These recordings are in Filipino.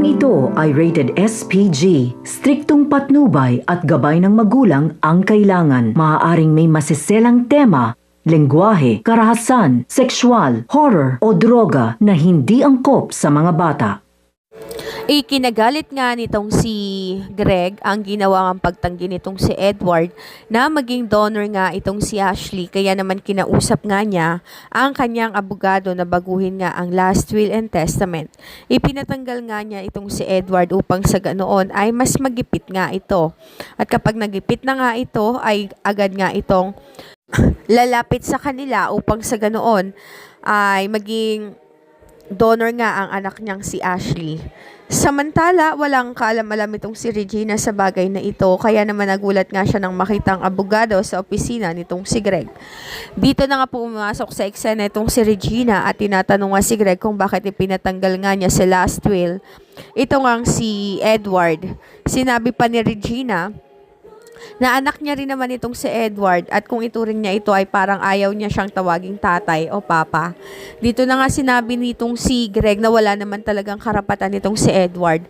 ito ay rated SPG. Striktong patnubay at gabay ng magulang ang kailangan. Maaaring may masiselang tema, lengguwahe, karahasan, sexual, horror o droga na hindi angkop sa mga bata. Ikinagalit nga nitong si Greg ang ginawa ng pagtanggi nitong si Edward na maging donor nga itong si Ashley, kaya naman kinausap nga niya ang kanyang abogado na baguhin nga ang last will and testament. Ipinatanggal nga niya itong si Edward upang sa ganoon ay mas magipit nga ito. At kapag nagipit na nga ito ay agad nga itong lalapit sa kanila upang sa ganoon ay maging donor nga ang anak niyang si Ashley. Samantala, walang kaalam-alam itong si Regina sa bagay na ito, kaya naman nagulat nga siya nang makita ang abogado sa opisina nitong si Greg. Dito na nga pumasok sa eksena itong si Regina at tinatanong nga si Greg kung bakit ipinatanggal nga niya si last will. Ito nga si Edward. Sinabi pa ni Regina na anak niya rin naman itong si Edward at kung ituring niya ito ay parang ayaw niya siyang tawaging tatay o papa. Dito na nga sinabi nitong si Greg na wala naman talagang karapatan nitong si Edward.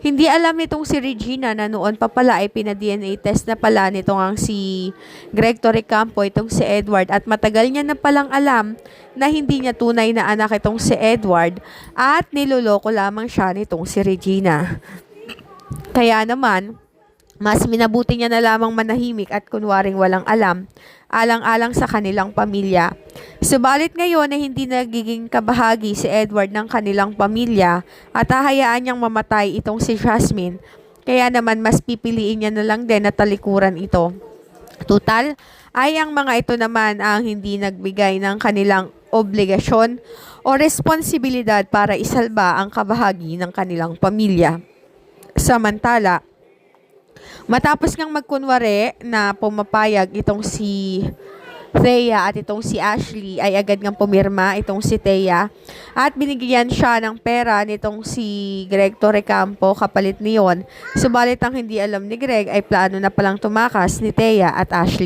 Hindi alam nitong si Regina na noon pa pala ay pina-DNA test na pala nitong ang si Greg Torrecampo itong si Edward at matagal niya na palang alam na hindi niya tunay na anak itong si Edward at niloloko lamang siya nitong si Regina. Kaya naman, mas minabuti niya na lamang manahimik at kunwaring walang alam, alang-alang sa kanilang pamilya. Subalit ngayon ay hindi nagiging kabahagi si Edward ng kanilang pamilya at hahayaan niyang mamatay itong si Jasmine. Kaya naman mas pipiliin niya na lang din na talikuran ito. Tutal ay ang mga ito naman ang hindi nagbigay ng kanilang obligasyon o responsibilidad para isalba ang kabahagi ng kanilang pamilya. Samantala, matapos ngang magkunwari na pumapayag itong si Thea at itong si Ashley ay agad ngang pumirma itong si Thea at binigyan siya ng pera nitong si Greg Torrecampo kapalit niyon. Subalit ang hindi alam ni Greg ay plano na palang tumakas ni Thea at Ashley.